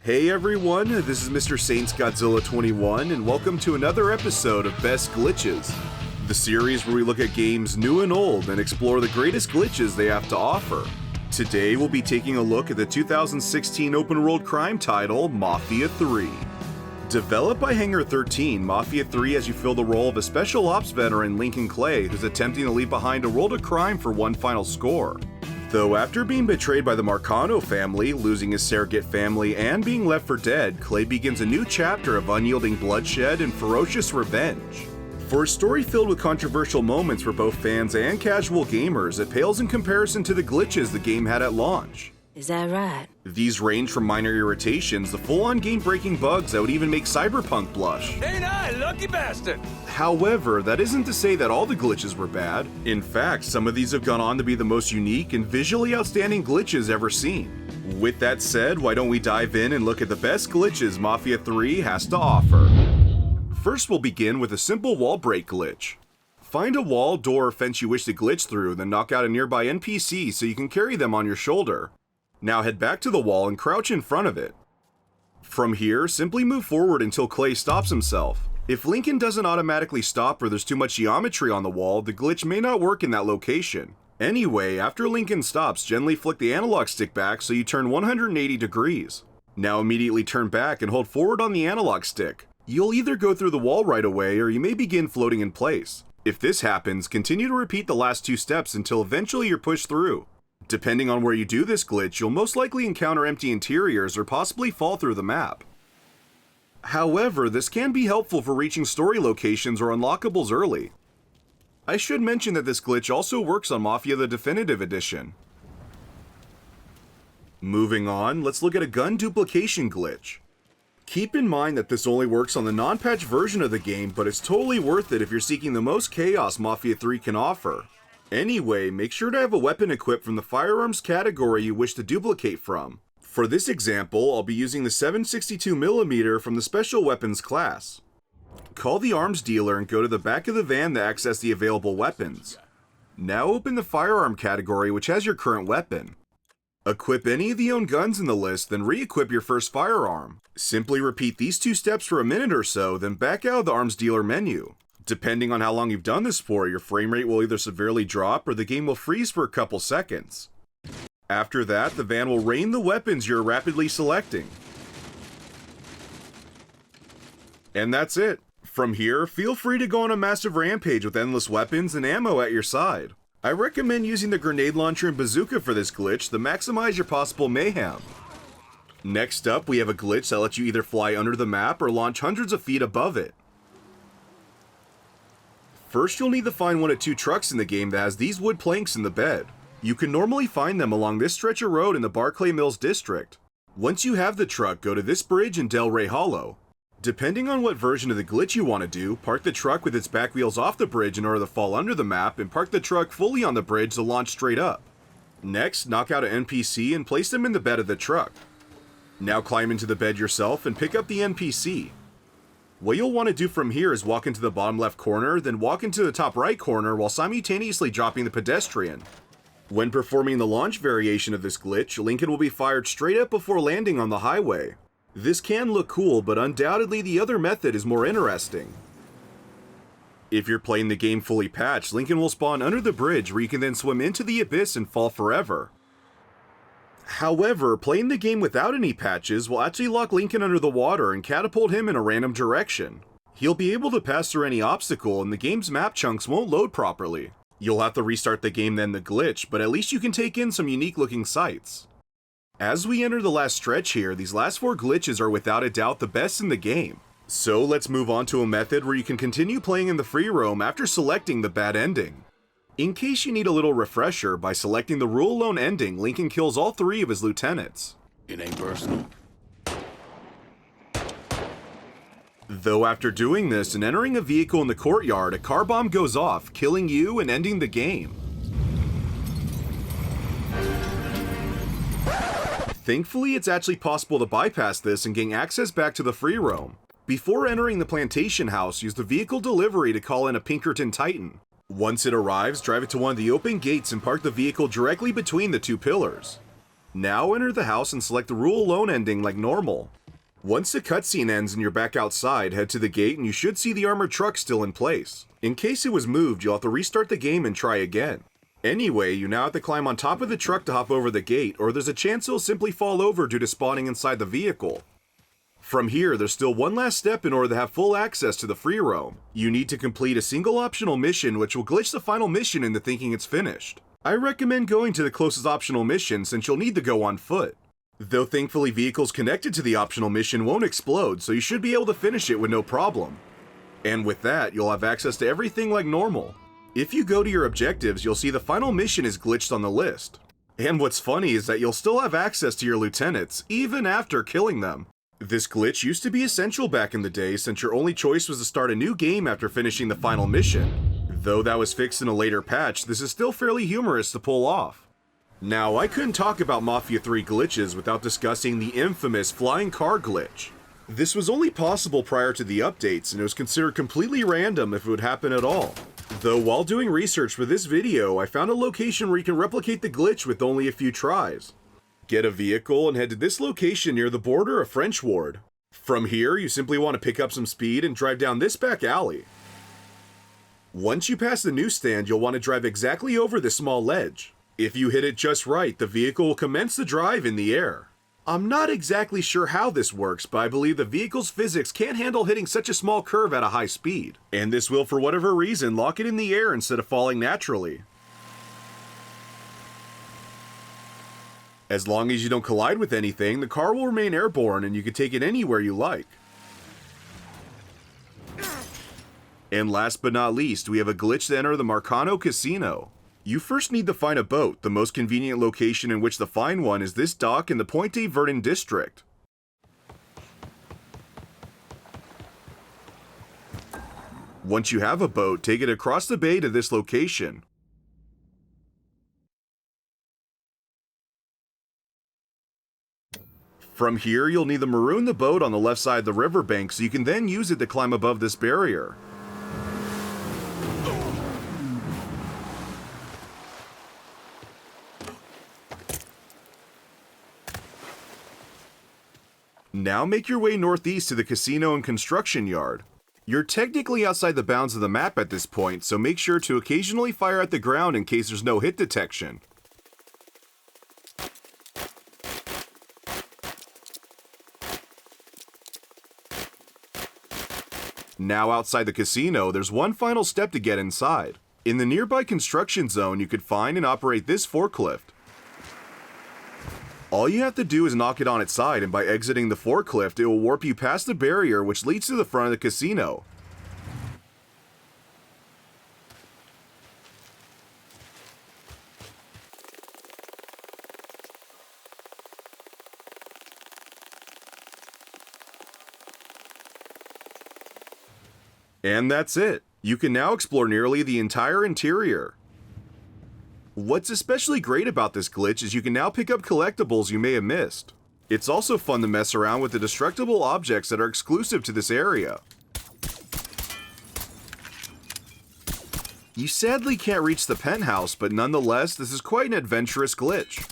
Hey everyone, this is Mr. Saints Godzilla 21 and welcome to another episode of Best Glitches, the series where we look at games new and old and explore the greatest glitches they have to offer. Today we'll be taking a look at the 2016 open world crime title, Mafia 3. Developed by Hangar 13, Mafia 3 has you fill the role of a special ops veteran, Lincoln Clay, who's attempting to leave behind a world of crime for one final score. Though after being betrayed by the Marcano family, losing his surrogate family, and being left for dead, Clay begins a new chapter of unyielding bloodshed and ferocious revenge. For a story filled with controversial moments for both fans and casual gamers, it pales in comparison to the glitches the game had at launch. Is that right? These range from minor irritations to full-on game-breaking bugs that would even make Cyberpunk blush. Ain't I a lucky bastard? However, that isn't to say that all the glitches were bad. In fact, some of these have gone on to be the most unique and visually outstanding glitches ever seen. With that said, why don't we dive in and look at the best glitches Mafia 3 has to offer. First, we'll begin with a simple wall break glitch. Find a wall, door, or fence you wish to glitch through, then knock out a nearby NPC so you can carry them on your shoulder. Now head back to the wall and crouch in front of it. From here, simply move forward until Clay stops himself. If Lincoln doesn't automatically stop or there's too much geometry on the wall, the glitch may not work in that location. Anyway, after Lincoln stops, gently flick the analog stick back so you turn 180 degrees. Now immediately turn back and hold forward on the analog stick. You'll either go through the wall right away or you may begin floating in place. If this happens, continue to repeat the last two steps until eventually you're pushed through. Depending on where you do this glitch, you'll most likely encounter empty interiors or possibly fall through the map. However, this can be helpful for reaching story locations or unlockables early. I should mention that this glitch also works on Mafia the Definitive Edition. Moving on, let's look at a gun duplication glitch. Keep in mind that this only works on the non-patch version of the game, but it's totally worth it if you're seeking the most chaos Mafia 3 can offer. Anyway, make sure to have a weapon equipped from the firearms category you wish to duplicate from. For this example, I'll be using the 7.62mm from the Special Weapons class. Call the arms dealer and go to the back of the van to access the available weapons. Now open the firearm category which has your current weapon. Equip any of the owned guns in the list, then re-equip your first firearm. Simply repeat these two steps for a minute or so, then back out of the arms dealer menu. Depending on how long you've done this for, your frame rate will either severely drop or the game will freeze for a couple seconds. After that, the van will rain the weapons you're rapidly selecting. And that's it. From here, feel free to go on a massive rampage with endless weapons and ammo at your side. I recommend using the grenade launcher and bazooka for this glitch to maximize your possible mayhem. Next up, we have a glitch that lets you either fly under the map or launch hundreds of feet above it. First, you'll need to find one of two trucks in the game that has these wood planks in the bed. You can normally find them along this stretch of road in the Barclay Mills district. Once you have the truck, go to this bridge in Del Rey Hollow. Depending on what version of the glitch you want to do, park the truck with its back wheels off the bridge in order to fall under the map, and park the truck fully on the bridge to launch straight up. Next, knock out an NPC and place them in the bed of the truck. Now climb into the bed yourself and pick up the NPC. What you'll want to do from here is walk into the bottom left corner, then walk into the top right corner while simultaneously dropping the pedestrian. When performing the launch variation of this glitch, Lincoln will be fired straight up before landing on the highway. This can look cool, but undoubtedly the other method is more interesting. If you're playing the game fully patched, Lincoln will spawn under the bridge where you can then swim into the abyss and fall forever. However, playing the game without any patches will actually lock Lincoln under the water and catapult him in a random direction. He'll be able to pass through any obstacle and the game's map chunks won't load properly. You'll have to restart the game then the glitch, but at least you can take in some unique looking sights. As we enter the last stretch here, these last four glitches are without a doubt the best in the game. So let's move on to a method where you can continue playing in the free roam after selecting the bad ending. In case you need a little refresher, by selecting the rule alone ending, Lincoln kills all three of his lieutenants. It ain't personal. Though after doing this and entering a vehicle in the courtyard, a car bomb goes off, killing you and ending the game. Thankfully, it's actually possible to bypass this and gain access back to the free roam. Before entering the plantation house, use the vehicle delivery to call in a Pinkerton Titan. Once it arrives, drive it to one of the open gates and park the vehicle directly between the two pillars. Now enter the house and select the rule alone ending like normal. Once the cutscene ends and you're back outside, head to the gate and you should see the armored truck still in place. In case it was moved, you'll have to restart the game and try again. Anyway, you now have to climb on top of the truck to hop over the gate, or there's a chance it'll simply fall over due to spawning inside the vehicle. From here, there's still one last step in order to have full access to the free roam. You need to complete a single optional mission which will glitch the final mission into thinking it's finished. I recommend going to the closest optional mission since you'll need to go on foot. Though thankfully vehicles connected to the optional mission won't explode, so you should be able to finish it with no problem. And with that, you'll have access to everything like normal. If you go to your objectives, you'll see the final mission is glitched on the list. And what's funny is that you'll still have access to your lieutenants, even after killing them. This glitch used to be essential back in the day since your only choice was to start a new game after finishing the final mission. Though that was fixed in a later patch, this is still fairly humorous to pull off. Now, I couldn't talk about Mafia 3 glitches without discussing the infamous flying car glitch. This was only possible prior to the updates, and it was considered completely random if it would happen at all. Though while doing research for this video, I found a location where you can replicate the glitch with only a few tries. Get a vehicle and head to this location near the border of French Ward. From here, you simply want to pick up some speed and drive down this back alley. Once you pass the newsstand, you'll want to drive exactly over this small ledge. If you hit it just right, the vehicle will commence the drive in the air. I'm not exactly sure how this works, but I believe the vehicle's physics can't handle hitting such a small curve at a high speed, and this will, for whatever reason, lock it in the air instead of falling naturally. As long as you don't collide with anything, the car will remain airborne and you can take it anywhere you like. And last but not least, we have a glitch to enter the Marcano Casino. You first need to find a boat. The most convenient location in which to find one is this dock in the Pointe Verdon district. Once you have a boat, take it across the bay to this location. From here, you'll need to maroon the boat on the left side of the riverbank so you can then use it to climb above this barrier. Now make your way northeast to the casino and construction yard. You're technically outside the bounds of the map at this point, so make sure to occasionally fire at the ground in case there's no hit detection. Now outside the casino, there's one final step to get inside. In the nearby construction zone, you could find and operate this forklift. All you have to do is knock it on its side, and by exiting the forklift, it will warp you past the barrier which leads to the front of the casino. And that's it. You can now explore nearly the entire interior. What's especially great about this glitch is you can now pick up collectibles you may have missed. It's also fun to mess around with the destructible objects that are exclusive to this area. You sadly can't reach the penthouse, but nonetheless, this is quite an adventurous glitch.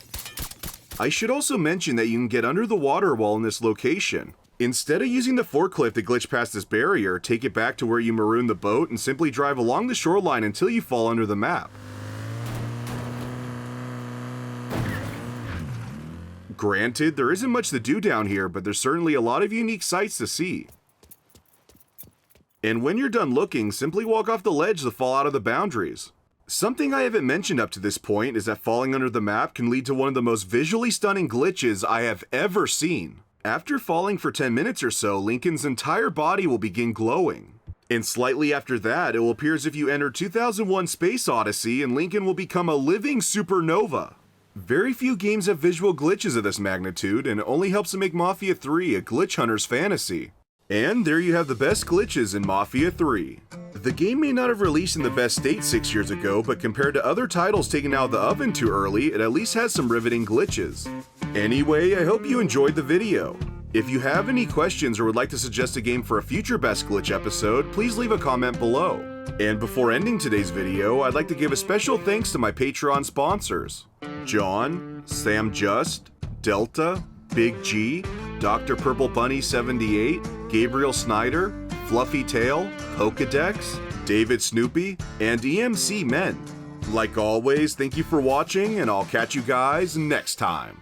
I should also mention that you can get under the water while in this location. Instead of using the forklift to glitch past this barrier, take it back to where you maroon the boat and simply drive along the shoreline until you fall under the map. Granted, there isn't much to do down here, but there's certainly a lot of unique sights to see. And when you're done looking, simply walk off the ledge to fall out of the boundaries. Something I haven't mentioned up to this point is that falling under the map can lead to one of the most visually stunning glitches I have ever seen. After falling for 10 minutes or so, Lincoln's entire body will begin glowing. And slightly after that, it will appear as if you entered 2001 Space Odyssey and Lincoln will become a living supernova. Very few games have visual glitches of this magnitude, and it only helps to make Mafia 3 a glitch hunter's fantasy. And there you have the best glitches in Mafia 3. The game may not have released in the best state 6 years ago, but compared to other titles taken out of the oven too early, it at least has some riveting glitches. Anyway, I hope you enjoyed the video. If you have any questions or would like to suggest a game for a future Best Glitch episode, please leave a comment below. And before ending today's video, I'd like to give a special thanks to my Patreon sponsors: John, Sam Just, Delta, Big G, Dr. Purple Bunny 78, Gabriel Snyder, Fluffy Tail, Pokedex, David Snoopy, and EMC Men. Like always, thank you for watching, and I'll catch you guys next time.